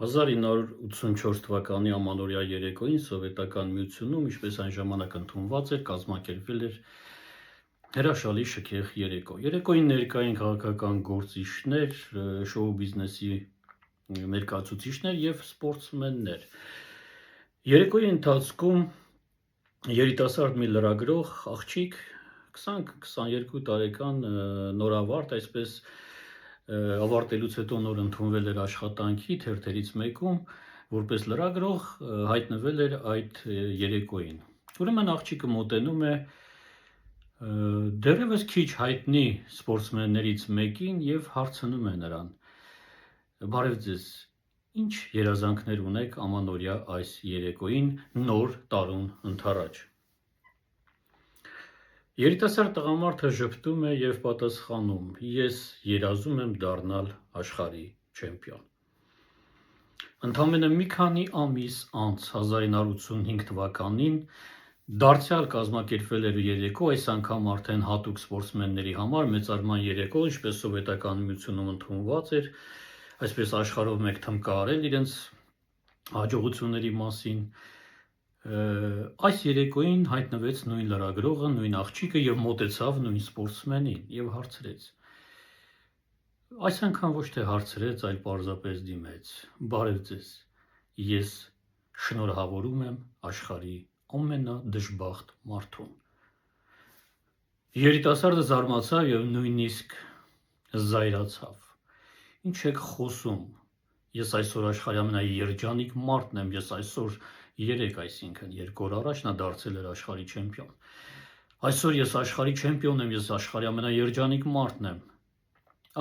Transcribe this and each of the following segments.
1984 թվականի ամանորյա երեկոյին Սովետական Միությունում, ինչպես այն ժամանակ ընդունված էր, կազմակերպվել էր հրաշալի շքեղ երեկո։ Երեկոյին ներկա էին քաղաքական գործիչներ, շոու բիզնեսի ներկայացուցիչներ եւ սպորտսմեններ։ Երեկոյի ընթացքում երիտասարդ մի լրագրող աղջիկ 20-22 տարեկան նորավարտ, այսպես ավարտելուց հետո նոր ընդունվել էր աշխատանքի թերթերից մեկում, որպես լրագրող հայտնվել էր այդ երեկոյին։ Ուրեմն աղջիկը մոտենում է դեռևս քիչ հայտնի սպորտսմեններից մեկին եւ հարցնում է նրան. «Բարև ձեզ, ինչ երազանքներ ունեք ամանորյա այս երեկոյին նոր տարուն ընդառաջ»։ Երիտասարդ տղամարդը ժպտում է եւ պատասխանում. «Ես երազում եմ դառնալ աշխարհի չեմպիոն»։ Ընդամենը մի քանի ամիս անց 1985 թվականին դարձյալ կազմակերպվել էր երեկո, այս անգամ արդեն հատուկ սպորտսմենների համար մեծարման երեկո, ինչպես Սովետական Միությունում ընդունված էր, այսպես աշխարհով մեկ թմկարել իրենց հաջողությունների մասին։ Այս երեկոյին հայտնվեց նույն լրագրողը, նույն աղջիկը եւ մոտեցավ նույն սպորտսմենին եւ հարցրեց։ Այս անգամ ոչ թե հարցրեց, այլ պարզապես դիմեց. «Բարև ձեզ, ես շնորհավորում եմ աշխարհի ամենադժբախտ մարդուն»։ Երիտասարդը զարմացավ եւ նույնիսկ զայրացավ. «Ինչ եք խոսում, ես այսօր աշխարհի ամենաերջանիկ մարդն եմ, ես այսօր այսինքն 2 օր առաջ նա դարձել էր աշխարհի չեմպիոն։ Այսօր ես աշխարհի չեմպիոն եմ, ես աշխարհի ամենաերջանիկ մարդն եմ»։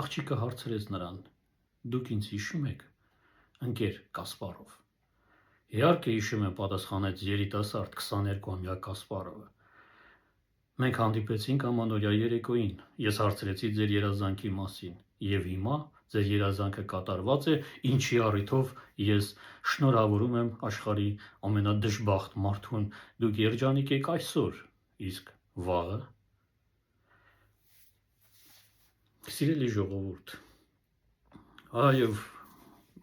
Աղջիկը հարցրեց նրան. «Դուք ինձ հիշում եք, ընկեր Կասպարով»։ «Իհարկե հիշում եմ», պատասխանեց երիտասարդ 22-ամյա Կասպարովը։ «Մենք հանդիպեցինք ամանորյա երեկոյին, ես հարցրեցի ձեր երազանքի մասին, եւ հիմա ձեր երազանքը կատարված է, ինչի առիթով ես շնորհավորում եմ աշխարհի ամենադժբախտ մարդուն, դուք երջանիկ եք այսօր, իսկ վաղը»։ Սիրելի ժողովուրդ, այով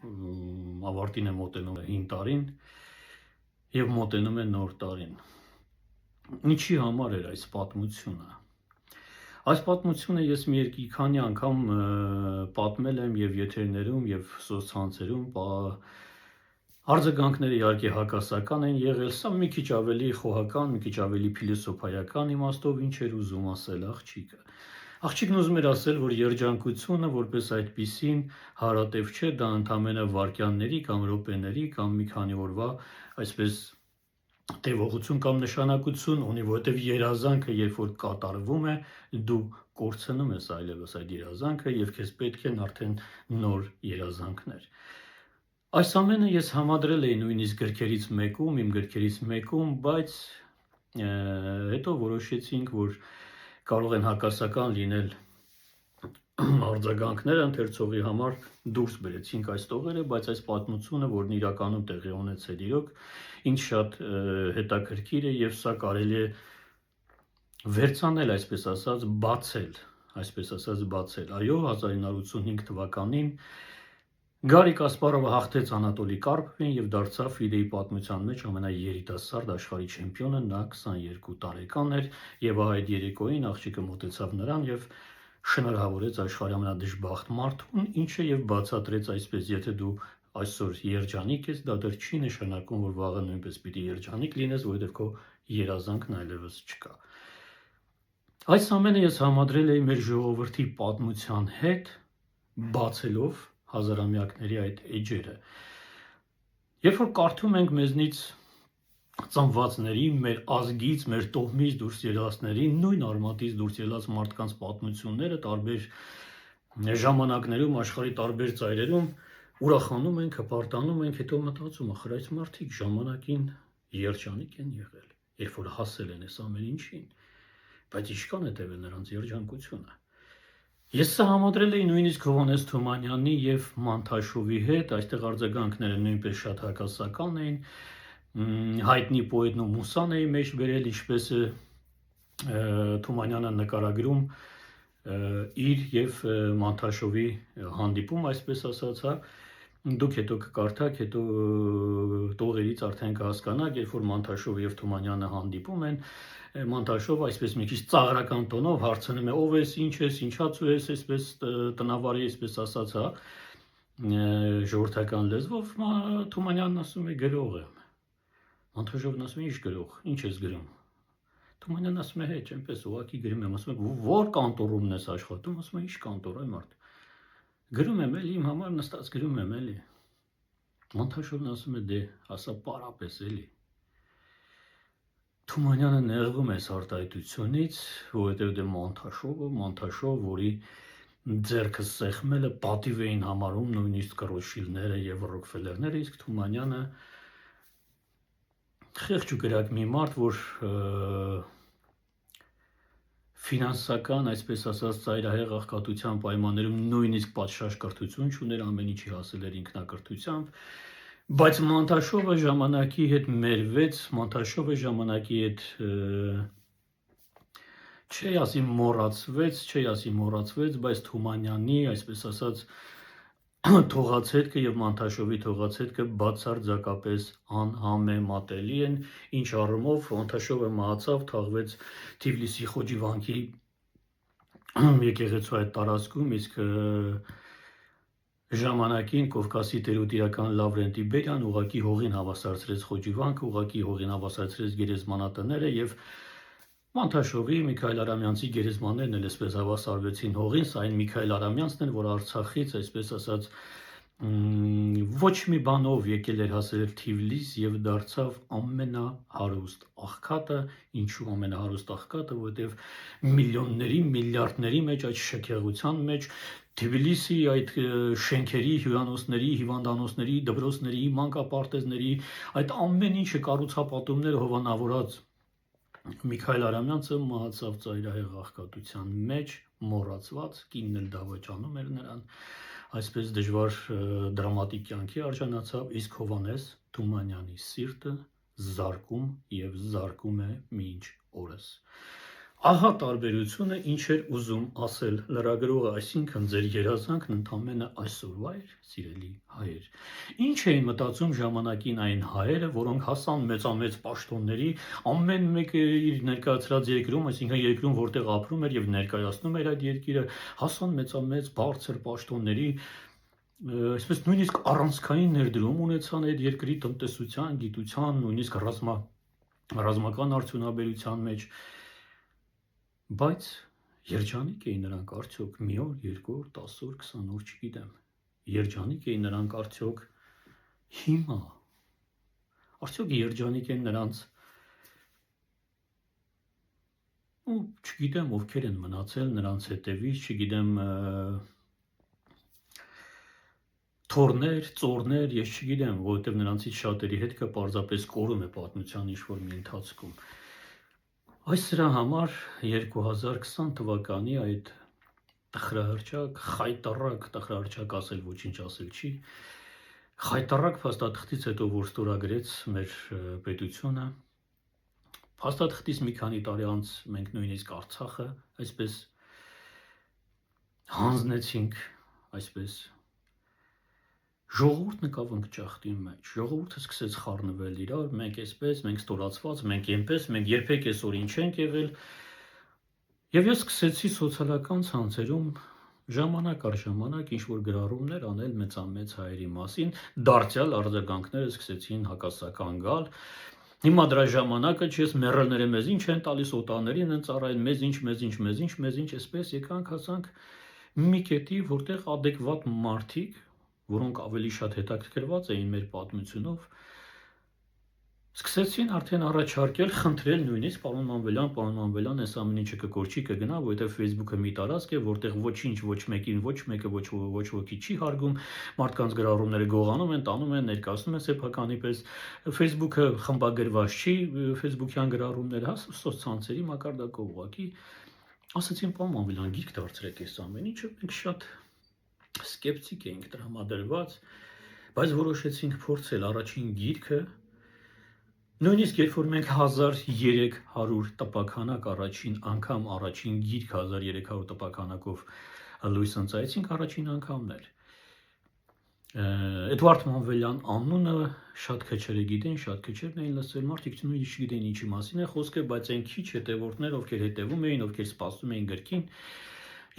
ավարտին է մոտենում է 5 տարին եւ մոտենում է նոր տարին։ Ինչի համար էր այս պատմությունը։ Այս պատմությունը ես մի քանի անգամ պատմել եմ եւ եթերներում եւ սոցցանցերում, արձագանքները իհարկե հակասական են եղել, սա մի քիչ ավելի խոհական, մի քիչ ավելի փիլիսոփայական իմաստով ինչ էր ուզում ասել աղջիկը։ Աղջիկն ուզում էր ասել, որ երջանկությունը որպես այդպիսին հարատև չէ, դա ընդամենը վայրկյանների կամ րոպեների կամ մի քանի օրվա այսպես տևողություն կամ նշանակություն ունի, որովհետև երազանքը երբ որ կատարվում է, դու կորցնում ես այլևս այդ երազանքը եւ քեզ պետք են արդեն նոր երազանքներ։ Այս ամենը ես համադրել էի նույնիսկ գրքերից մեկում, իմ գրքերից մեկում, բայց հետո որոշեցինք, որ կարող են հակասական լինել արձագանքները, ընթերցողի համար դուրս բերեցինք այս տողերը, բայց այս պատմությունը, որն իրականում տեղի ունեցել իրոք, ինձ շատ հետաքրքիր է եւ սա կարելի է վերցանել, այսպես ասած, բացել։ Այո, 1985 թվականին Գարի Կասպարովը հաղթեց Անատոլի Կարպովին եւ դարձավ FIDE-ի պատմության մեջ ամենաերիտասարդ աշխարհի չեմպիոնը, նա 22 տարեկան էր եւ այդ երեկոյին աղջիկը մոտեցավ նրան եւ շնորհավորեց աշխարհի ամենադժբախտ մարդուն, ինչը եւ բացատրեց այսպես, եթե դու այսօր երջանիկ ես, դա դեռ չի նշանակում, որ վաղը նույնպես պիտի երջանիկ լինես, որովհետև քո երազանքն այլևս չկա։ Այս ամենը ես համադրել էի մեր ժողովրդի պատմության հետ, բացելով հազարամյակների այդ էջերը։ Երբ որ կարդում ենք մեզնից ծնվածների, մեր ազգից, մեր տոհմից դուրս ելածների, նույն արմատից դուրս ելած մարդկանց պատմությունները տարբեր ժամանակներում, աշխարհի տարբեր ծայրերում, ուրախանում ենք, հպարտանում ենք, հետո մտածում, ախր այս մարդիկ ժամանակին երջանիկ են եղել, երբ որ հասել են այս ամեն ինչին, բայց ինչքան է տևել նրանց երջանկությունը։ Ես սա համադրել էի նույնիսկ Հովհաննես Թումանյանի եւ Մանթաշովի հետ, այստեղ արձագանքները նույնպես շատ հակասական էին, հայտնի պոետն ու մուսան էի մեջ բերել, ինչպես է Թումանյանը նկարագրում իր եւ Մանթաշովի հանդիպում, այսպես ասած, Դուք հետո կկարդաք, հետո տողերից արդեն կհասկանաք, երբ որ Մանթաշովը եւ Թումանյանը հանդիպում են, Մանթաշովը այսպես մի քիչ ծաղրական տոնով հարցնում է. ով ես, ինչ ես, ինչացու ես, այսպես տնավարի, այսպես ասած, հա, ժողովրդական լեզվով, Թումանյանն ասում է գրող եմ։ Մանթաշովն ասում է ինչ գրող, ինչ ես գրում։ Թումանյանն ասում է հեչ, այնպես ուղղակի գրում եմ, ասում է որ կանտորումն ես աշխատում, ասում է ինչ կանտոր է մարդ։ Գրում եմ էլի, իմ համար նստած գրում եմ էլի։ Մանթաշովն ասում է դե, ասա պարապես էլի։ Թումանյանը նեղվում է այս արտահայտությունից, որովհետև դե Մանթաշով, որի ձեռքը սեղմելը պատիվ էին համարում նույնիսկ Ռոթշիլդները եւ Ռոքֆելերները, իսկ Թումանյանը խեղճ ու գրակ մի մարդ, որ ֆինանսական, այսպես ասած, ծայրահեղ աղքատության պայմաններում նույնիսկ պատշաճ կրթություն չուներ, ամեն ինչի հասել էր ինքնակրթությամբ, բայց Մանթաշովը ժամանակի հետ մերվեց, Մանթաշովը ժամանակի հետ չի ասի մոռացվեց, բայց Թումանյանի, այսպես ասած, թողացետքը եւ Մանթաշովի թողացետքը բացարձակապես անհամեմատելի են, ինչ առումով Մանթաշովը մահացավ, թաղվեց Թիֆլիսի Խոջիվանքի եկեղեցու այդ տարածքում, իսկ ժամանակին Կովկասի տերուտիրական Լավրենտի Բերյան ուղղակի հողին հավասարեցրեց Խոջիվանքը, ուղղակի հողին հավասարեցրեց գերեզմանատները եւ Մանթաշովի, Միքայել Արամյանցի գերեզմաններն էլ այսպես հավասարվեցին հողին, սա այն Միքայել Արամյանցն էր, որ Արցախից, այսպես ասած, ոչ մի բանով եկել էր հասել Թիֆլիս եւ դարձավ ամենահարուստ աղքատը, ինչու ամենահարուստ աղքատը, որովհետեւ միլիոնների, միլիարդների մեջ այդ շքեղության մեջ Թբիլիսի այդ շենքերի, հյուրանոցների, հիվանդանոցների, դպրոցների, մանկապարտեզների, այդ ամեն ինչը կառուցապատումները հովանավորած Միքայել Արամյանցը մահացավ ծայրահեղ աղքատության մեջ, մոռացված, կինն էլ դավաճանում էր նրան, այսպես դժվար դրամատիկ կյանքի արժանացավ, իսկ Հովհաննես Թումանյանի սիրտը զարկում եւ զարկում է մինչ օրս։ Ահա տարբերությունը, ինչ էր ուզում ասել լրագրողը, այսինքն ձեր երազանքն ընդամենը այսօրվա էր, սիրելի հայեր։ Ինչ էին մտածում ժամանակին այն հայերը, որոնք հասան մեծամեծ պաշտոնների, ամեն մեկը իր ներկայացրած երկրում, այսինքն երկրում, որտեղ ապրում էր եւ ներկայացնում էր այդ երկիրը, հասան մեծամեծ բարձր պաշտոնների, այսպես նույնիսկ առանցքային ներդրում ունեցան այդ երկրի տնտեսության, գիտության, նույնիսկ ռազմական արդյունաբերության մեջ, բայց երջանիկ էին նրանք արդյոք մի օր, երկու օր, 10 օր, 20 օր, չգիտեմ, երջանիկ էին նրանք արդյոք հիմա, արդյոք երջանիկ են նրանց, չգիտեմ ովքեր են մնացել նրանց հետևից, չգիտեմ թորներ, ծորներ, ես չգիտեմ, որովհետև նրանցից շատերի հետ կա պարզապես կորում է պատմության ինչ-որ մի ընթացքում։ Այս սրա համար 2020 թվականի այդ տխրահրճակ, խայտառակ տխրահրճակ ասել ոչինչ ասել չի, խայտառակ փաստաթղթից հետո, որ ստորագրեց մեր պետությունը, փաստաթղթից մի քանի տարի անց մենք նույնիսկ Արցախը այսպես հանձնեցինք, այսպես ժողովուրդն ընկավ ընկճախտի մեջ, ժողովուրդը սկսեց խառնվել իրար, մենք այսպես, մենք ստորացված, մենք այնպես, մենք երբեք այսօր ինչ ենք եղել, եւ ես սկսեցի սոցիալական ցանցերում ժամանակ առ ժամանակ ինչ-որ գրառումներ անել մեծամեծ հայերի մասին, դարձյալ արձագանքները սկսեցին հակասական գալ, հիմա դրա ժամանակը չի, ես մեռելները մեզ ինչ են տալիս, օտաներին են ծառայել, մեզ ինչ, այսպես եկանք հասանք մի կետի, որտեղ adekvat մարդիկ, որոնք ավելի շատ հետաքրքրված էին մեր պատմությունով, սկսեցին արդեն առաջարկել, խնդրել նույնիսկ պարոն Մանվելյան, այս ամեն ինչը կկորչի, կգնա, որովհետև Facebook-ը մի տարածք է, որտեղ ոչինչ, ոչ մեկին, ոչ մեկը, ոչ ոքի չի հարգում, մարդկանց գրառումները գողանում են, տանում են, ներկայացնում են սեփականի պես, Facebook-ը խմբագրված չի, Facebook-յան գրառումները, սոցցանցերի մակարդակով ուղղակի, ասացին պարոն Մանվելյան, գիրք դարձրեք այս ամեն ինչը, մենք շատ սկեպտիկ էինք տրամադրված, բայց որոշեցինք փորձել առաջին գիրքը, նույնիսկ երբ որ մենք 1300 տպաքանակ առաջին անգամ առաջին գիրք 1300 տպաքանակով լույս ընծայեցինք առաջին անգամն էր, Էդվարդ Մանվելյան անունը շատ քչերը գիտեն, շատ քչերն էին լսել, մարդիկ նույնիսկ չգիտեն ինչի մասին է խոսքը, բայց այն քիչ հետևորդներ, ովքեր հետևում էին, ովքեր սպասում էին գրքին,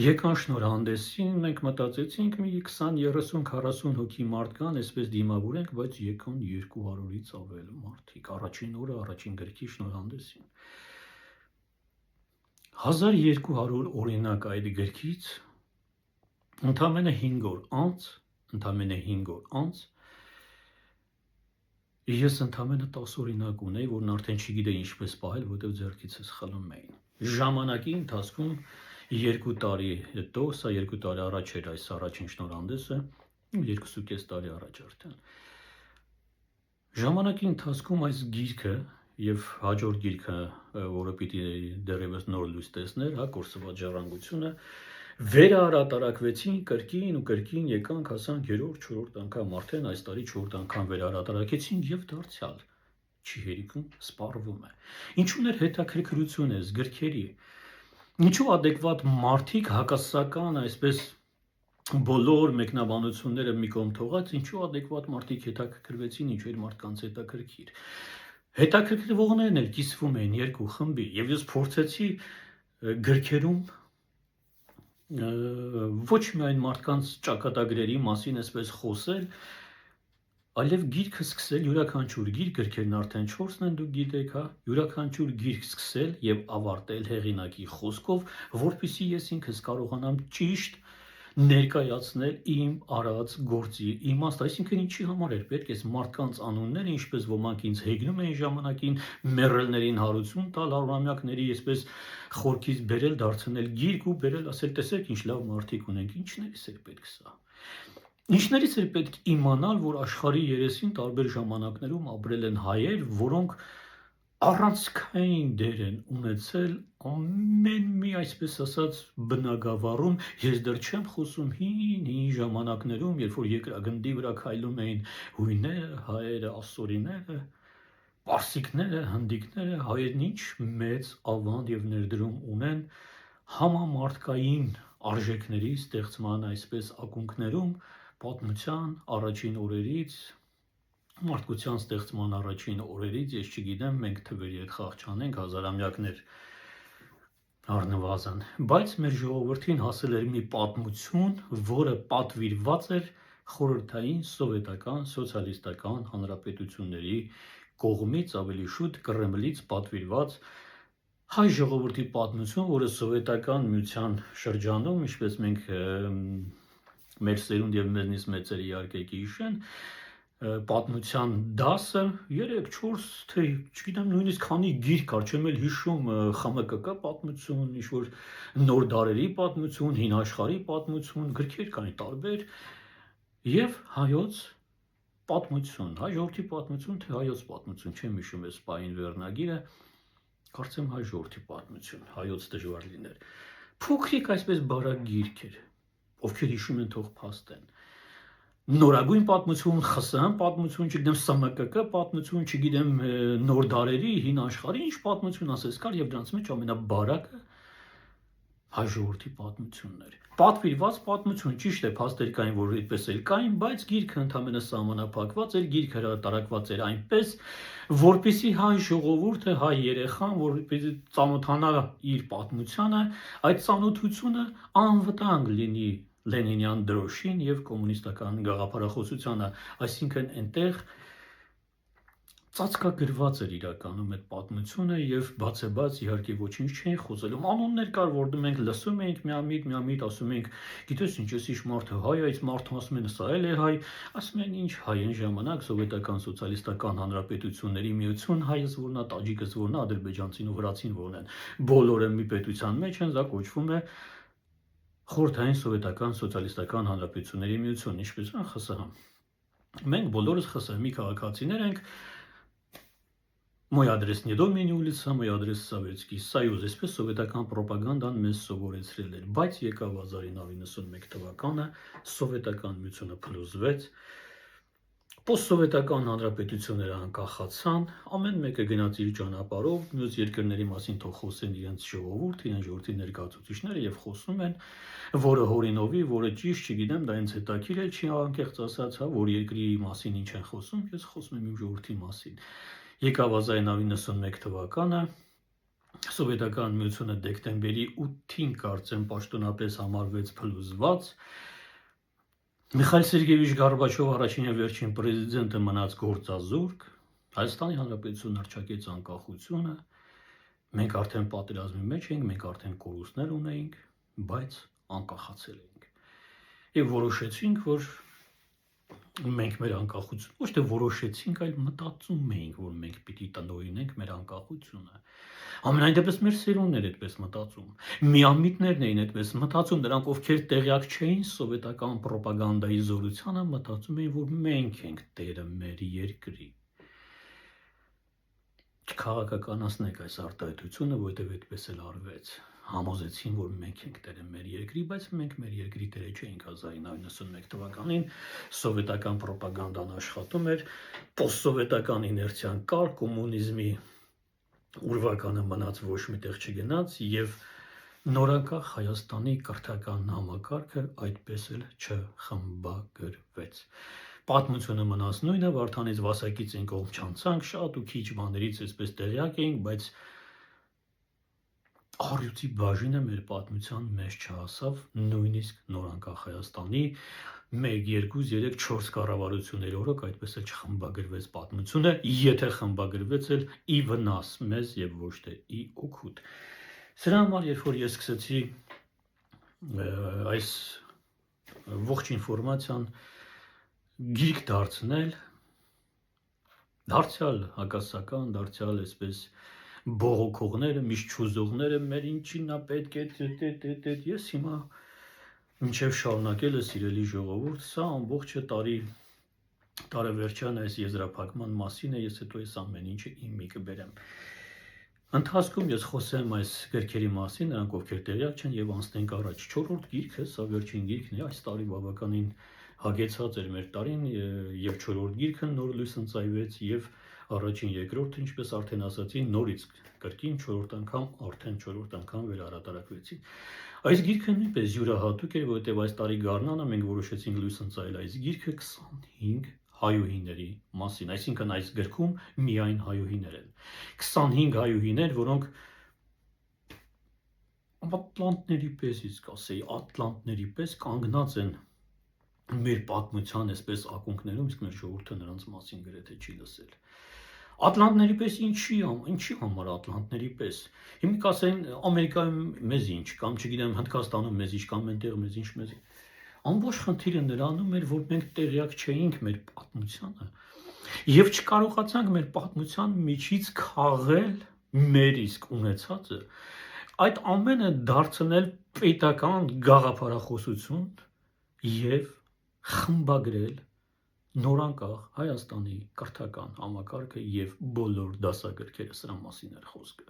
եկան շնորհանդեսին, մենք մտածեցինք մի 20, 30, 40 հոգի մարդ կան, այսպես դիմավորենք, բայց եկան 200-ից ավել մարդիկ, առաջին օրը, առաջին գրքի շնորհանդեսին։ 1200 օրինակ այդ գրքից ընդամենը 5 օր անց ես ընդամենը 10 օրինակ ունեի, որն արդեն չգիտեի ինչպես պահել, որտեղ ձեռքիցս խլում էին։ Ժամանակի ընթացքում 2 տարի հետո, սա 2 տարի առաջ էր այս առաջին շնորհանդեսը, 2.5 տարի առաջ արդեն։ Ժամանակի ընթացքում այս գիրքը եւ հաջորդ գիրքը, որը պիտի դեռևս նոր լույս տեսներ, հա, կորսված ժառանգությունը, վերահրատարակվեցին կրկին եկանք հասան 3-րդ, 4-րդ անգամ արդեն այս տարի 4-րդ անգամ վերահրատարակեցին եւ դարձյալ չի հերիքում սպառվում է։ Ինչու՞ն էր հետաքրքրություն էս գրքերի։ Ինչու adekvat մարդիկ հակասական այսպես բոլոր մեկնաբանությունները մի կողմ թողած, ինչու adekvat մարդիկ հետաքրքրվեցին, ինչու էր մարդկանց հետաքրքիր։ Հետաքրքրվողներն էլ կիսվում էին երկու խմբի եւ ես փորձեցի գրքերում ոչ միայն մարդկանց ճակատագրերի մասին այսպես խոսել, այլև գիրքը սկսել յուրաքանչյուր գիրք, գրքերն արդեն 4-ն են դուք գիտեք, հա, յուրաքանչյուր գիրք սկսել եւ ավարտել հեղինակի խոսքով, որպեսզի ես ինքս կարողանամ ճիշտ ներկայացնել իմ արած գործի իմաստ, այսինքն ինչի համար էր պետք է մարդկանց անունները, ինչպես ոմանք ինձ հեգնում էին ժամանակին, մեռելներին հարություն տալ, հարյուրամյակների այսպես խորքից բերել, դարձնել գիրք ու բերել, ասել տեսեք ինչ լավ մարդիկ ունենք, ինչներից էր պետք սա։ Ինչներից էր պետք իմանալ, որ աշխարհի երեսին տարբեր ժամանակներում ապրել են հայեր, որոնք առանցքային դեր են ունեցել ամեն մի այսպես ասած բնագավառում, ես դեռ չեմ խոսում հին ժամանակներում, երբ որ երկրագնդի վրա քայլում էին հույները, հայերը, ասորիները, պարսիկները, հնդիկները, հայերն ինչ մեծ ավանդ եւ ներդրում ունեն համամարտկային արժեքների ստեղծման այսպես ակունքներում, պատմության առաջին օրերից, մարդկության ստեղծման առաջին օրերից, ես չգիտեմ, մենք թվերի հետ խաղ չանենք, հազարամյակներ առնվազն, բայց մեր ժողովրդին հասել էր մի պատմություն, որը պատվիրված էր խորհրդային սովետական սոցիալիստական հանրապետությունների կողմից, ավելի շուտ Կրեմլից պատվիրված հայ ժողովրդի պատմություն, որը սովետական միության շրջանում, ինչպես մենք մեր սերունդ եւ մեզնից մեծերը իհարկե կհիշեն, պատմության դասը 3-4 թե չգիտեմ նույնիսկ քանի գիրք կար, չեմ էլ հիշում, ԽՄԿԿ պատմություն, ինչ-որ նոր դարերի պատմություն, հին աշխարհի պատմություն, գրքեր կային տարբեր եւ հայոց պատմություն, հայ ժողովրդի պատմություն, թե հայոց պատմություն, չեմ հիշում այս պահին վերնագիրը, կարծեմ հայ ժողովրդի պատմություն, հայոց դժվար լիներ։ Փոքրիկ այսպես բարակ գիրք էր, ովքեր հիշում են թող փաստեն։ Նորագույն պատմություն, ԽՍՀՄ պատմություն, չգիտեմ, ՍՄԿԿ պատմություն, չգիտեմ, նոր դարերի, հին աշխարհի, ինչ պատմություն ասես կար եւ դրանց մեջ ամենաբարակը հայ ժողովրդի պատմությունն էր։ Պատվիրված պատմություն, ճիշտ է, փաստեր կային, որ այդպես էլ կային, բայց գիրքը ընդհանրապես սահմանափակված էր, գիրքը հրատարակված էր այնպես, որպեսզի հայ ժողովուրդը, հայ երեխան, որպեսզի ծանոթանա իր պատմությանը, այդ ծանոթությունը անվտանգ լինի Լենինյան դրոշին եւ կոմունիստական գաղափարախոսությանը, այսինքն այնտեղ ծածկագրված էր իրականում այդ պատմությունը եւ բացեբաց իհարկե ոչինչ չէին խոսելու։ Անուններ կար, որ մենք լսում էինք միամիտ ասում էինք, գիտես ինչ էս ինչ մարդը հայ, այս մարդը ասում են սա էլ է հայ, ասում են ինչ հայ են ժամանակ սովետական սոցիալիստական հանրապետությունների միություն, հայս որնա, տաջիկս որնա, ադրբեջանցին ու վրացին որն են, բոլորը մի պետության մեջ են, դա կոչվում է խորհրդային սովետական սոցիալիստական հանրապետությունների միություն, ինչպես են ԽՍՀՄ։ Մենք բոլորս ԽՍՀՄ-ի քաղաքացիներ ենք, Мой адрес не Доմինի ուլիցա, мой адрес Սավետսկի Սայուզ, այսպես սովետական ռոպագանդան մեզ սովորեցրել էր, բայց եկավ 1991 թվականը, սովետական միությունը փլուզվեց, Պոստսովետական հանրապետությունները անկախացան, ամեն մեկը գնաց իր ճանապարհով, մյուս երկրների մասին թող խոսեն իրենց ժողովուրդ, իրենց ժողովրդի ներկայացուցիչները եւ խոսում են, որը հորինովի, որը ճիշտ, չգիտեմ, դա ինձ հետաքրիր է, չի անկեղծ ասած, հա, որ երկրի մասին ինչ են խոսում, ես խոսում եմ իմ ժողովրդի մասին։ Եկավ 1991 թվականը, Սովետական միությունը դեկտեմբերի 8-ին կարծեմ պաշտոնապես համարվեց փլուզված, Միխայել Սերգեյևիչ Գորբաչովը առաջին եւ վերջին պրեզիդենտը մնաց գործազուրկ, Հայաստանի Հանրապետությունն հռչակեց անկախությունը, մենք արդեն պատերազմի մեջ էինք, մենք արդեն կորուստներ ունեինք, բայց անկախացել էինք։ Եվ որոշեցինք, որ մենք մեր անկախությունը, ոչ թե որոշեցինք, այլ մտածում էինք, որ մենք պիտի տնօրինենք մեր անկախությունը։ Ամենայն դեպս մեր սերունդներ այդպես մտածում, միամիտներն էին այդպես մտածում, նրանք ովքեր տեղյակ չէին սովետական պրոպագանդայի զորությանը, մտածում էին, որ մենք ենք տերը մեր երկրի։ Չքաղաքականացնեք այս արտահայտությունը, որովհետև այդպես էլ արվեց։ Համոզեցին, որ մենք ենք տերը մեր երկրի, բայց մենք մեր երկրի տերը չէինք 1991 թվականին, սովետական պրոպագանդան աշխատում էր, պոստսովետական իներցիան կար, կոմունիզմի ուրվականը մնաց ոչ միտեղ չգնաց եւ նորանկախ Հայաստանի կրթական համակարգը այդպես էլ չխմբագրվեց։ Պատմությունը մնաց նույնը, Վարդանից Վասակից են կողմ չանցանք, շատ ու քիչ բաներից այսպես տեղյակ էինք, բայց առյուծի բաժինը մեր պատմության մեջ չհասավ, նույնիսկ նորանկախ Հայաստանի 1, 2, 3, 4 կառավարությունների օրոք այդպես էլ չխմբագրվեց պատմությունը, եթե խմբագրվեց էլ ի վնաս մեզ եւ ոչ թե ի օգուտ։ Սրա համար, երբ որ ես սկսեցի այս ողջ ինֆորմացիան գիրք դարձնել, դարձյալ հակասական, դարձյալ այսպես բողոքողները, միշտ չուզողները, մեր ինչին է պետք է, ես հիմա մինչև շարունակել է սիրելի ժողովուրդ, սա ամբողջը տարեվերջան այս եզրափակման մասին է, ես հետո այս ամեն ինչը իմի կբերեմ։ Ընթացքում ես խոսեմ այս գրքերի մասին, նրանք ովքեր տեղյակ չեն եւ անցնենք առաջ։ 4-րդ գիրքը, սա վերջին գիրքն է, այս տարի բավականին հագեցած էր մեր տարին եւ 4-րդ գիրքը նոր լույս ընծայվեց եւ առաջին, երկրորդը, ինչպես արդեն ասացի, նորից կրկին 4-րդ անգամ, արդեն 4-րդ անգամ վերահրատարակվեցին։ Այս գիրքը նույնպես յուրահատուկ էր, որովհետև այս տարի գարնանը մենք որոշեցինք լույս ընծայել այս գիրքը 25 հայուհիների մասին, այսինքն այս գրքում միայն հայուհիներ են։ 25 հայուհիներ, որոնք ատլանտների պես, իսկ ասեի, ատլանտների պես կանգնած են մեր պատմության այսպես ակունքներում, իսկ մեր ժողովուրդը նրանց մասին գրեթե չի լսել։ Ատլանտների պես ինչի համար ատլանտների պես։ Հիմա կասեն Ամերիկայում մեզ ինչ, կամ չգիտեմ Հնդկաստանում մեզ ինչ, կամ այնտեղ մեզ ինչ, մեզ ինչ։ Ամբողջ խնդիրը նրանում էր, որ մենք տեղյակ չէինք մեր պատմությանը եւ չկարողացանք մեր պատմության միջից քաղել մեր իսկ ունեցածը, այդ ամենը դարձնել պետական գաղափարախոսություն եւ խմբագրել նորանկախ Հայաստանի կրթական համակարգը եւ բոլոր դասագրքերը, սրա մասին էր խոսքը։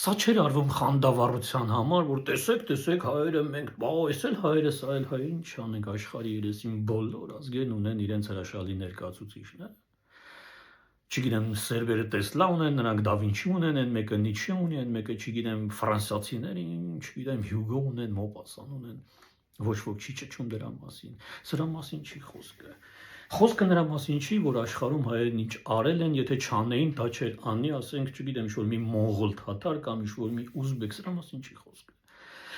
Սա չէր արվում խանդավառության համար, որ տեսեք հայերը մենք, այս էլ հայերը, սա էլ հայերը, ինչ անենք աշխարհի երեսին բոլոր ազգերն ունեն իրենց հրաշալի ներկայացուցիչներ։ Չգիտեմ, սերբերը Տեսլա ունեն, նրանք դա Վինչի ունեն, այն մեկը Նիչե ունի, այն մեկը չգիտեմ, ֆրանսիացիները, չգիտեմ, Հյուգո ունեն, Մոպասան ունեն։ Ոչ ոք չի ճչում դրա մասին։ Սրա մասին չի խոսքը։ Խոսքը նրա մասին չի, որ աշխարհում հայերն ինչ արել են, եթե չանեին, դա չէր անի, ասենք, չգիտեմ, ինչ-որ մի մոնղոլ թաթար կամ ինչ-որ մի ուզբեկ, սրա մասին չի խոսքը։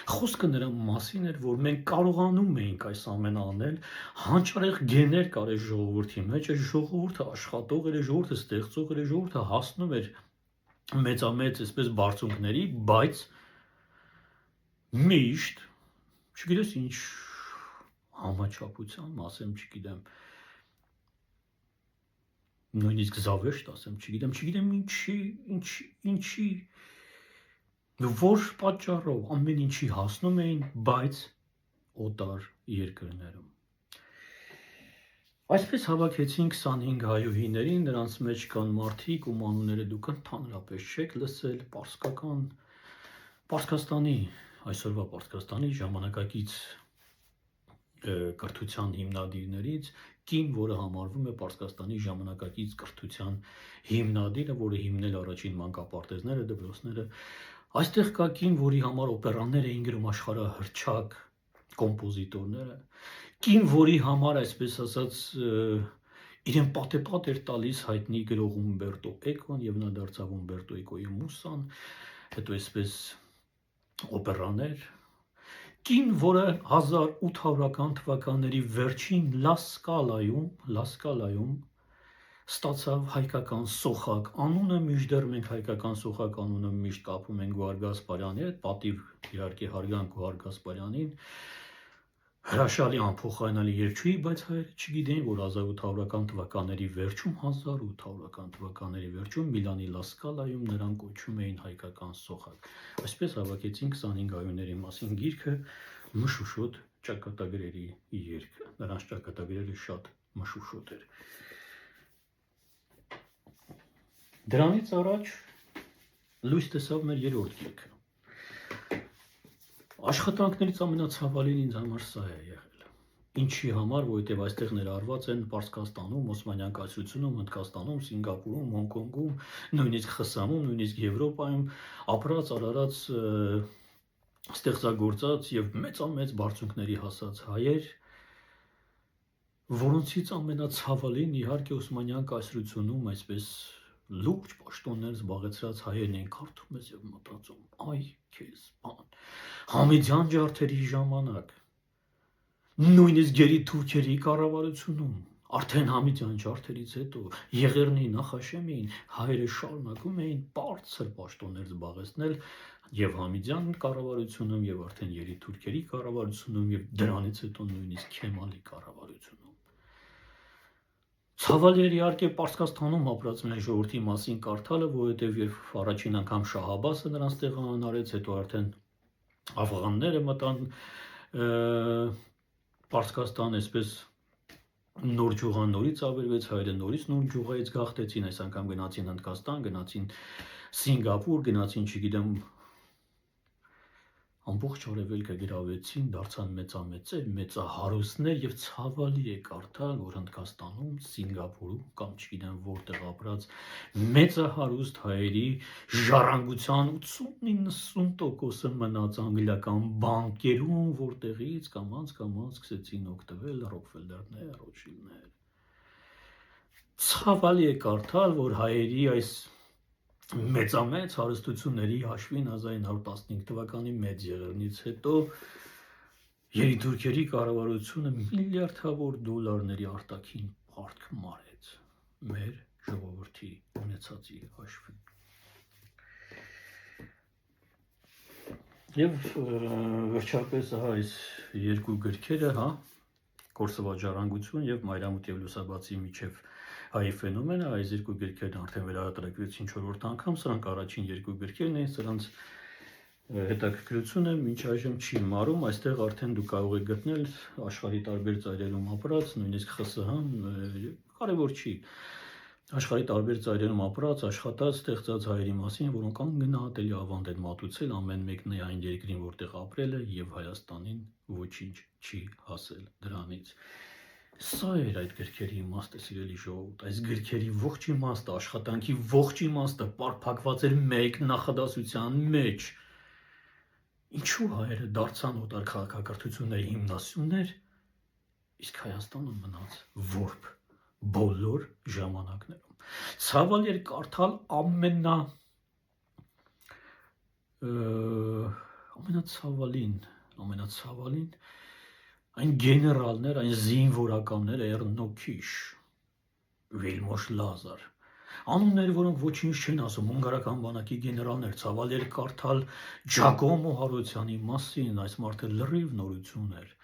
Խոսքը նրա մասին էր, որ մենք կարողանում էինք այս ամենը անել, հանճարեղ գեներ կար այս ժողովրդի մեջ, այս ժողովուրդը աշխատող էր, ժողովուրդը ստեղծող էր, ժողովուրդը հասնում էր մեծամեծ այսպես բարձունքների, բայց միշտ չգիտես ինչ համաչափության, ասեմ, չգիտեմ, նույնիսկ զավեշտ ասեմ, չգիտեմ ինչի, որ պատճառով ամեն ինչի հասնում էին, բայց օտար երկրներում։ Այսպես հավաքեցին 25 հայուհիներին, նրանց մեջ կան մարդիկ, ում անունները դուք ընդհանրապես չեք լսել, Պարսկաստանի, այսօրվա Պարսկաստանի ժամանակակից կրթության հիմնադիրներից կին, որը համարվում է Պարսկաստանի ժամանակակից կրթության հիմնադիրը, որը հիմնել առաջին մանկապարտեզները, դպրոցները։ Այստեղ կա կին, որի համար օպերաներ էին գրում աշխարհահռչակ կոմպոզիտորները, կին, որի համար, այսպես ասած, իրեն պատեպատ էր տալիս հայտնի գրող Ումբերտո Էկոն, եւ նա դարձավ Ումբերտո Էկոյի մուսան, հետո այսպես օպերաներ, կին, որը 1800-ական թվականների վերջին Լասկալայում ստացավ հայկական սոխակ անունը, մինչդեռ մենք հայկական սոխակ անունը միշտ կապում ենք Գոհար Գասպարյանի հետ, պատիվ իհարկե հարգանք Գոհար Գասպարյանին, հրաշալի անփոխարինելի երգչուհի, բայց հայերը չգիտեին, որ 1800-ական թվականների վերջում, 1800-ական թվականների վերջում Միլանի Լասկալայում նրան կոչում էին հայկական սոխակ։ Այսպես հավաքեցին 25 գայունների մասին գիրքը, մշուշոտ ճակատագրերի երգը։ Նրանց ճակատագրերը շատ մշուշոտ էր։ Դրանից առաջ լույս տեսավ մեր երրորդ գիրքը։ Աշխատանքներից ամենացավալին ինձ համար սա է եղել։ Ինչի համար, որովհետև այստեղ ներառված են Պարսկաստանում, Օսմանյան կայսրությունում, Հնդկաստանում, Սինգապուրում, Հոնկոնգում, նույնիսկ ԽՍՀՄ-ում, նույնիսկ Եվրոպայում ապրած, արարած, ստեղծագործած եւ մեծամեծ բարձունքների հասած հայեր, որոնցից ամենացավալին իհարկե Օսմանյան կայսրությունում այսպես լուրջ պաշտոններ զբաղեցրած հայերն են, կարդում ես եւ մտածում, այ քեզ բան, Համիդյան ջարդերի ժամանակ, նույնիսկ գերի թուրքերի կառավարությունում, արդեն Համիդյան ջարդերից հետո Եղեռնի Նախաշեմին հայերը շարունակում էին բարձր պաշտոններ զբաղեցնել եւ Համիդյան կառավարությունում եւ արդեն գերի թուրքերի կառավարությունում եւ դրանից հետո նույնիսկ Քեմալի կառավարությունում։ Ցավալի էր իհարկե Պարսկաստանում ապրած մեր ժողովրդի մասին կարդալը, որովհետև երբ առաջին անգամ Շահ Աբբասը նրանց տեղահանարեց, հետո արդեն աֆղանները մտան Պարսկաստան, այսպես նոր ջուղան նորից ավերվեց, հայերը նորից նոր ջուղայից գաղթեցին, այս անգամ գնացին Հնդկաստան, գնացին Սինգապուր, գնացին, չգիտեմ, ամբողջ արևելքը գրավեցին, դարձան մեծամեծեր, մեծահարուստներ եւ ցավալի է կարդալ, որ Հնդկաստանում, Սինգապուրում կամ չգիտեմ որտեղ ապրած մեծահարուստ հայերի ժառանգության 80-90%-ը մնաց անգլիական բանկերում, որտեղից կամաց սկսեցին օգտվել Ռոքֆելլերներ, Ռոթշիլդներ։ Ցավալի է կարդալ, որ հայերի այս մեծամեծ հարստությունների հաշվին 1915 թվականի մեծ եղեռնից հետո երիտուրքերի կառավարությունը միլիարդավոր դոլարների արտաքին պարտք մարեց մեր ժողովրդի ունեցածի հաշվին։ Եվ վերջապես այս երկու գրքերը, Կորսվա ժառանգություն եւ Մայրամուտ եւ Լուսաբացի միջև Հայի ֆենոմենը, այս երկու գրքերն արդեն վերահրատարակվեցին 4-րդ անգամ, սրանք առաջին երկու գրքերն են, սրանց հետաքրքրությունը մինչ այժմ չի մարում, այստեղ արդեն դուք կարող եք գտնել աշխարհի տարբեր ծայրերում ապրած, նույնիսկ ԽՍՀՄ, կարևոր չի, աշխարհի տարբեր ծայրերում ապրած, աշխատած, ստեղծած հայերի մասին, որոնք անգնահատելի ավանդ են մատուցել, ամեն մեկն է այն երկրին, որտեղ ապրել է եւ Հայաստանին ոչինչ չի հասել դրանից։ Սա էր այդ գրքերի իմաստը, սիրելի ժողովուրդ, այս գրքերի ողջ իմաստը, աշխատանքի ողջ իմաստը պարփակված էր մեկ նախադասության մեջ։ Ինչու հայերը դարձան օտար քաղաքակրթությունների հիմնասյուներ, իսկ Հայաստանը մնաց որբ բոլոր ժամանակներում։ Ցավալի էր կարդալ ամենացավալին այն գեներալներ, այն զինվորականները, Էռնոքիշ, Վիլմոշ Լազար, անուններ, որոնք ոչինչ չեն ասում, հունգարական բանակի գեներալներ, ցավալի էր կարդալ Ջակոմո Հարությունյանի մասին, այս մարդը լրիվ նորություն էր։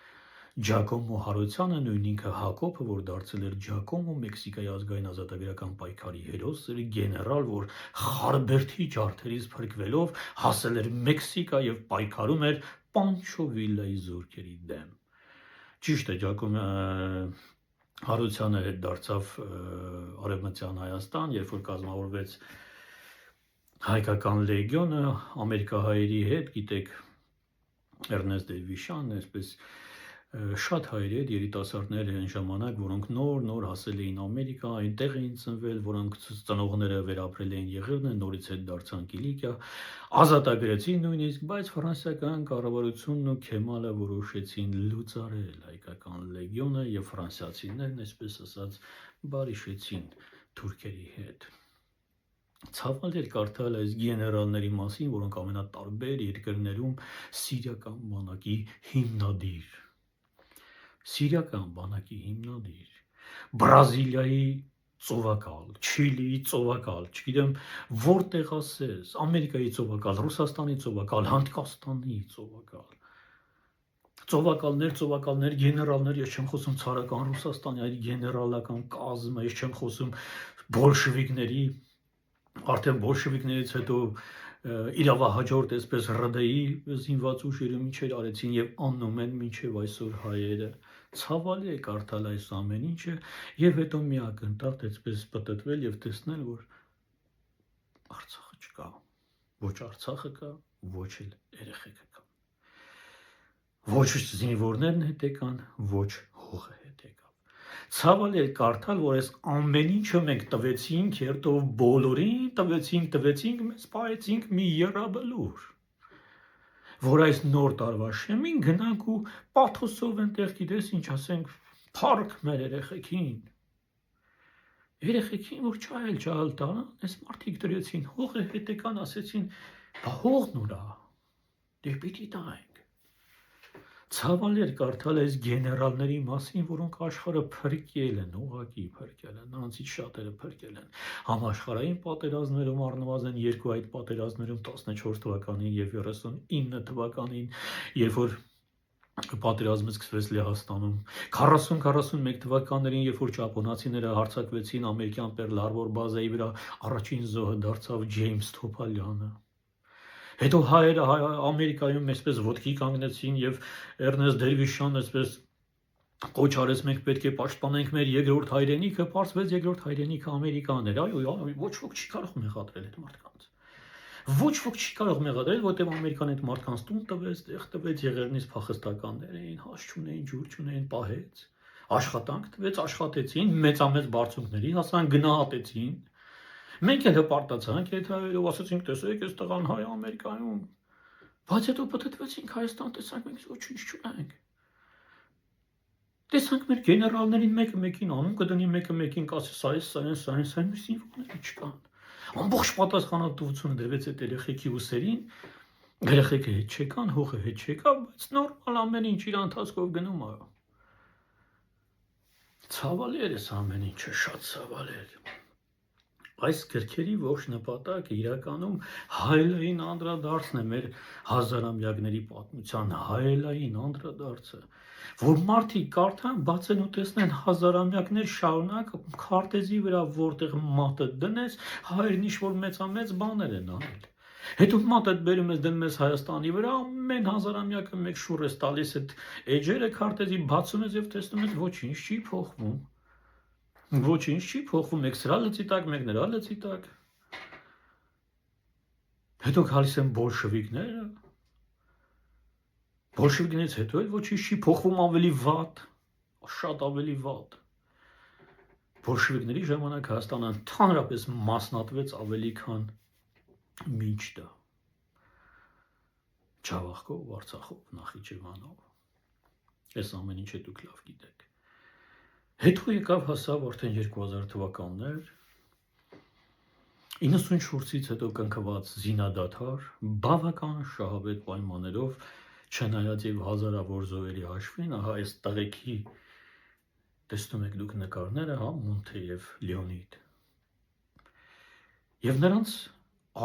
Ջակոմո Հարությանը, նույն ինքը Հակոբը, որ դարձել էր Ջակոմո, Մեքսիկայի ազգային ազատագրական պայքարի հերոս, էր գեներալ, որ Խարբերդի ջարդերից փրկվելով հասել էր Մեքսիկա եւ պայքարում էր Պանչո Վիլլայի զորքերի դեմ։ Ճիշտ է, Ջակոմո Հարությանը հետ դարձավ Արևմտյան Հայաստան, երբ որ կազմավորվեց հայկական լեգիոնը ամերիկահայերի հետ, գիտեք, Էրնեստ Դեվիշյանն, այսպես Շատ հայրեր, երիտասարդներ են ժամանակ, որոնք նոր հասել էին Ամերիկա, այնտեղ էին ծնվել, որոնք ծնողները վերապրել էին Եղևնը, նորից հետ դարձան Կիլիկիա, ազատագրեցին նույնիսկ, բայց ֆրանսիական կառավարությունն ու Քեմալը որոշեցին լուծարել հայկական լեգիոնը եւ ֆրանսիացիներն, այսպես ասած, բարիշեցին թուրքերի հետ։ Ցավալ էր կարդալ այս գեներալների մասին, որոնք ամենատարբեր երկրներում սիրիական բանակի հիմնադիր, Բրազիլիայի ծովակալ, Չիլիի ծովակալ, չգիտեմ որտեղ ասես, Ամերիկայի ծովակալ, Ռուսաստանի ծովակալ, Հնդկաստանի ծովակալներ, գեներալներ, ես չեմ խոսում ցարական Ռուսաստանի, այլ գեներալական կազմը, ես չեմ խոսում բոլշևիկների, արդեն բոլշևիկներից հետո իրավահաջորդ այսպես ՌԴ-ի զինված ուժերը ինչեր արեցին եւ անում են մինչեւ այսօր հայերը։ Ցավալի է կարդալ այս ամեն ինչը եւ հետո մի ակնթարթ այսպես պատտվել եւ տեսնել, որ Արցախը չկա, ոչ Արցախը կա, ոչ էլ երեխեքը կան, ոչ զինվորներն հետ եկան, ոչ հողը հետ եկավ։ Ցավալի է կարդալ, որ այս ամեն ինչը մենք տվեցինք երթով բոլորին, տվեցինք, մեզ պահեցինք մի եռաբլուր, որ այս նոր տարվա շեմին գնանք ու պաթոսով այնտեղ գիտես ինչ ասենք, փառք մեր երեխեքին, որ չայել տան, այս մարդիկ դրեցին հողը հետ եկան, ասեցին, բա հողն ուրա, դե պիտի տանք։ Ցավալի էր կարդալ այս գեներալների մասին, որոնք աշխարհը փրկել են, ուղղակի փրկել են, նրանցից շատերը փրկել են համաշխարհային պատերազմներում, առնվազն երկու այդ պատերազմներում 14 թվականին եւ 39 թվականին, երբ որ պատերազմը սկսվեց Լեհաստանում, 40-41 թվականներին, երբ որ ճապոնացիները հարձակվեցին ամերիկյան Պերլ Հարբոր բազայի վրա, առաջին զոհը դարձավ Ջեյմս Թոփալյանը։ Հետո հայերը Ամերիկայում այսպես ոտքի կանգնեցին եւ Էրնեստ Դերվիշյանն այսպես կոչ արեց, մենք պետք է պաշտպանենք մեր երկրորդ հայրենիքը, պարզվեց երկրորդ հայրենիքը Ամերիկան էր։ Այո, ոչ ոք չի կարող մեղադրել այդ մարդկանց։ Ոչ ոք չի կարող մեղադրել, որտեղ Ամերիկան այդ մարդկանց տուն տվեց, տեղ տվեց, եղերնից փախստականներ էին, հաց չունեին, ջուր չունեին, պահեց, աշխատանք տվեց, աշխատեցին, մեծամեծ բարձունքների հասան, գնահատեցին։ Մենք էլ հպարտացանք այդ հայերով, ասացինք, տեսեք, այս տղան հայ Ամերիկայում, բայց հետո պտտվեցինք Հայաստան, տեսանք, մենք ոչինչ չունենք։ Տեսանք մեր գեներալներին մեկը մեկին անում կդնի, մեկը մեկին կասի սա է, մեր զինվորները չկան։ Ամբողջ պատասխանատվությունը դրվեց այդ երեխեքի ուսերին, երեխեքը հետ չեկան, հողը հետ չեկավ, բայց նորմալ ամեն ինչ իր ընթացքով գնում է։ Ցավալի էր այս ամեն ինչը, շատ ցավալի էր։ Այս գրքերի ողջ նպատակը իրականում հայելային անդրադարձն է մեր հազարամյակների պատմության, հայելային անդրադարձը, որ մարդիկ կարդան, բացեն ու տեսնեն հազարամյակներ շարունակ քարտեզի վրա, որտեղ մատը դնես, հայերն ինչ-որ մեծամեծ բաներ են արել։ Հետո մատը բերում ես դնում ես Հայաստանի վրա, ամեն հազարամյակը մեկ շուռ ես տալիս այդ էջերը քարտեզի, բացում ես եւ տեսնում ես ոչինչ չի փոխվում։ Ոչինչ չի փոխվում, մեկ սրա լծի տակ, մեկ նրա լծի տակ։ Հետո գալիս են բոլշևիկները։ Բոլշևիկներից հետո էլ ոչինչ չի փոխվում, ավելի վատ, շատ ավելի վատ։ Բոլշևիկների ժամանակ Հայաստանը ընդհանրապես մասնատվեց ավելի քան մինչ դա։ Ջավախքով, Արցախով, Նախիջևանով։ Այս ամեն ինչը դուք լավ գիտեք։ Հետո եկավ հասավ արդեն 2000 թվականներ, 94-ից հետո կնքված զինադադար, բավական շահավետ պայմաններով, չնայած եւ հազարավոր զոհերի հաշվին, ահա այս տղեկի տեսնում եք դուք նկարները, հա, Մոնթե եւ Լեոնիդ։ Եվ նրանց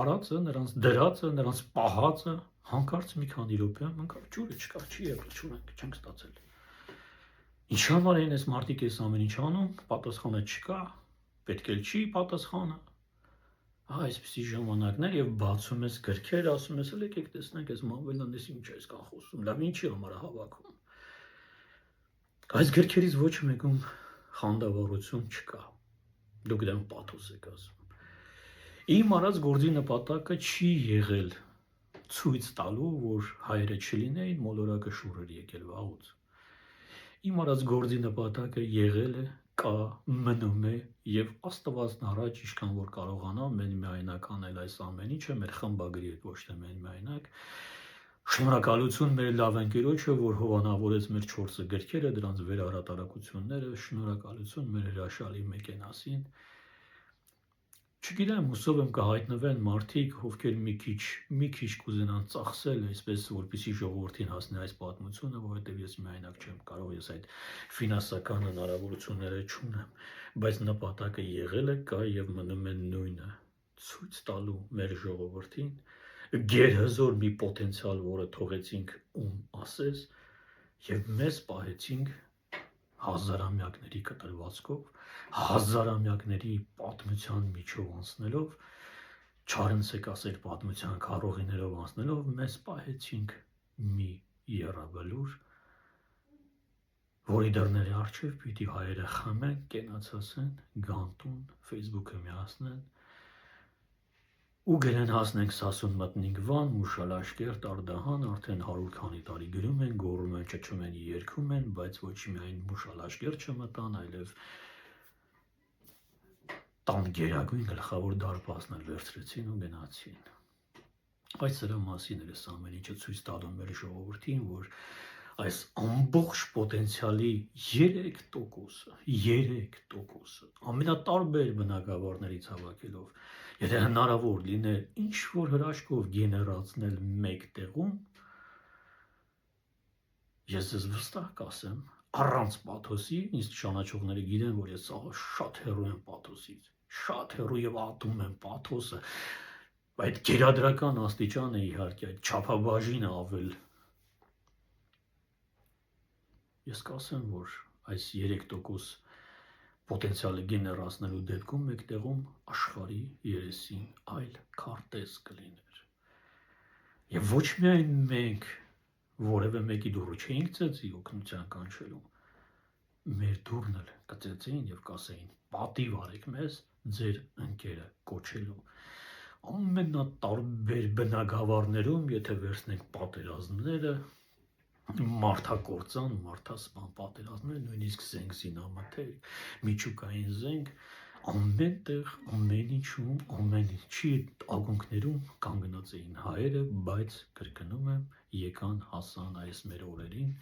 արածը, նրանց դրածը, նրանց պահածը հանկարծ մի քանի րոպե հանկարծ ջուրը չկա, չի եղել, չունենք, չենք ստացել։ Ինչ համար են այս մարդիկ այս ամեն ինչ անում, պատասխանը չկա, պետք էլ չի պատասխանը։ Այսպիսի ժամանակներ եւ բացում ես գրքեր, ասում ես, եկեք տեսնենք այս Մավելան դες ինչ է այսքան խոսում, լավ ինչի համար է հավաքում։ Այս գրքերից ոչ մեկում խանդավառություն չկա։ Դուք դեռ պաթոս եք ասում։ Իմ արած գործի նպատակը չի եղել ցույց տալու, որ հայերը չլինեին, մոլորակը շուռ էր եկել վաղուց։ Իմ արած գործի նպատակը եղել է, կա, մնում է եւ Աստվածն առաջ ինչքան որ կարողանամ միայնակ անել այս ամեն ինչը մեր խմբագրի հետ ոչ թե միայնակ։ Շնորհակալություն մեր լավ ընկերոջը, որ հովանավորեց մեր 4 գրքերը, դրանց վերահրատարակությունները, շնորհակալություն մեր հրաշալի Մեկենասին։ Չգիտեմ, հուսով եմ կհայտնվեն մարդիկ, ովքեր մի քիչ կուզենան ծախսել, այսպես որպեսզի ժողովրդին հասնի այս պատմությունը, որովհետև ես միայնակ չեմ կարող, ես այդ ֆինանսական հնարավորությունները չունեմ, բայց նպատակը եղել է, կա եւ մնում է նույնը՝ ցույց տալու մեր ժողովրդին գերհզոր մի պոտենցիալ, որը թողեցինք ում ասես, եւ մեզ պահեցինք հազարամյակների կտրվածքով, հազարամյակների պատմության միջով անցնելով, չարընցեք ասել պատմության քարոզիներով անցնելով, մեզ պահեցինք մի եռաբլուր, որի դռների առջև պիտի հայերը խմեն, կենացասեն, գանտուն, Facebook-ը միացնեն ու գրեն հասնենք Սասուն մտնենք Վան, Մուշալաշկերտ, Արդահան, արդեն 100 քանի տարի գրում են, գոռում են, ճչում են, երգում են, բայց ոչ միայն Մուշալաշկերտ չմտան, այլև տան գերագույն գլխավոր դարպասն էլ վերցրեցին ու գնացին։ Այս սրա մասին էր ամեն ինչը ցույց տալու մեր ժողովրդին, որ այս ամբողջ պոտենցիալի 3%, ամենատարբեր բնագավառներից հավաքելով, եթե հնարավոր լիներ ինչ-որ հրաշքով գեներացնել մեկ տեղում, ես ձեզ վստահ կասեմ, առանց պաթոսի, ինձ ճանաչողները գիտեն, որ ես շատ հեռու եմ պաթոսից, շատ հեռու եւ ատում եմ պաթոսը, այդ գերադրական աստիճանը իհարկե, այդ չափաբաժինը ավել Ես կասեմ, որ այս 3% պոտենցիալը գեներացնելու դեպքում մեկ տեղում աշխարհի երեսին այլ քարտեզ կլիներ։ Եվ ոչ միայն մենք որևէ մեկի դուռը չէինք ծեծի օգնության կանչելու, մեր դուռն էլ կծեծեին եւ կասեին՝ պատիվ արեք մեզ ձեր ընկերը կոչելու։ Ամենատարբեր բնագավառներում, եթե վերցնենք պատերազմները, մարդակործան, մարդասպան պատերազմներ, նույնիսկ զենք զինամթեր, միջուկային զենք, ամեն տեղ, ամեն ինչում, ամեն ինչի ակունքներում կանգնած էին հայերը, բայց կրկնում եմ, եկան հասան այս մեր օրերին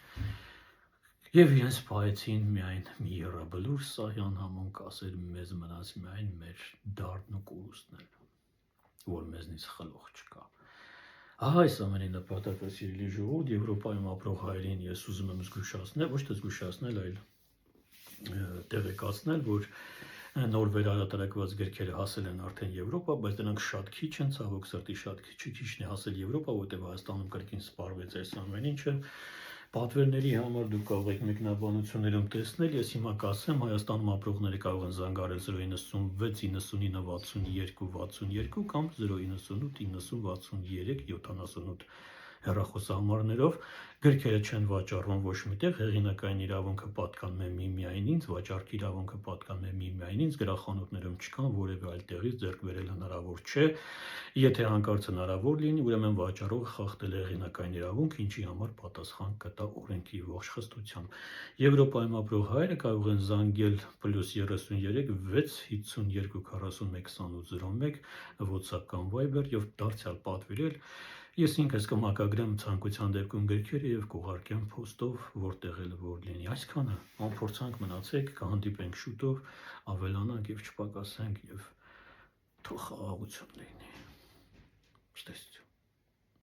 եւ իրենց պահեցին միայն մի եռաբլուր սահյան համոն կասեր մեզ մնաց միայն մեր դարդն ու կորուստները, որ մեզնից խլող չկա։ Այս ամենի նպատակը սիրելի ժողովուրդ, Եվրոպայում ապրող հայերին ես ուզում եմ զգուշացնել, ոչ թե զգուշացնել, այլ տեղեկացնել, որ նոր վերահրատարակված գրքերը հասել են արդեն Եվրոպա, բայց դրանք շատ քիչ են, ցավոք սրտի շատ քիչն է հասել Եվրոպա, որտեղ Հայաստանում կրկին սպառվեց այս ամեն ինչը։ Պատվերների համար դուք կարող եք մեկնաբանություններում տեսնել, ես հիմա կասեմ, Հայաստանում ապրողները կարող են զանգարել 096 99 62 62 կամ 098 90 63 78 հեռախոսահամարներով, գրքերը չեն վաճառվում ոչ միտեղ, հեղինակային իրավունքը պատկանում է միմիայն ինձ, վաճառքի իրավունքը պատկանում է միմիայն ինձ, գրախանութներում չկան, որևէ այլ տեղից ձեռք բերել հնարավոր չէ, եթե հանկարծ հնարավոր լինի, ուրեմն վաճառողը խախտել է հեղինակային իրավունք, ինչի համար պատասխան կտա օրենքի ողջ խստությամբ։ Եվրոպայում ապրող հայերը կարող են զանգել +33 652 41 2801 WhatsApp կամ Viber եւ դարձյալ պատվիրել։ Ես ինքս կմակագրեմ ցանկության դեպքում գրքերը եւ կուղարկեմ փոստով, որտեղ էլ որ լինի։ Այսքանը, անփորձանք մնացեք, կհանդիպենք շուտով, ավելանանք եւ չպակասենք եւ թող խաղաղություն լինի։ Ցտեսություն։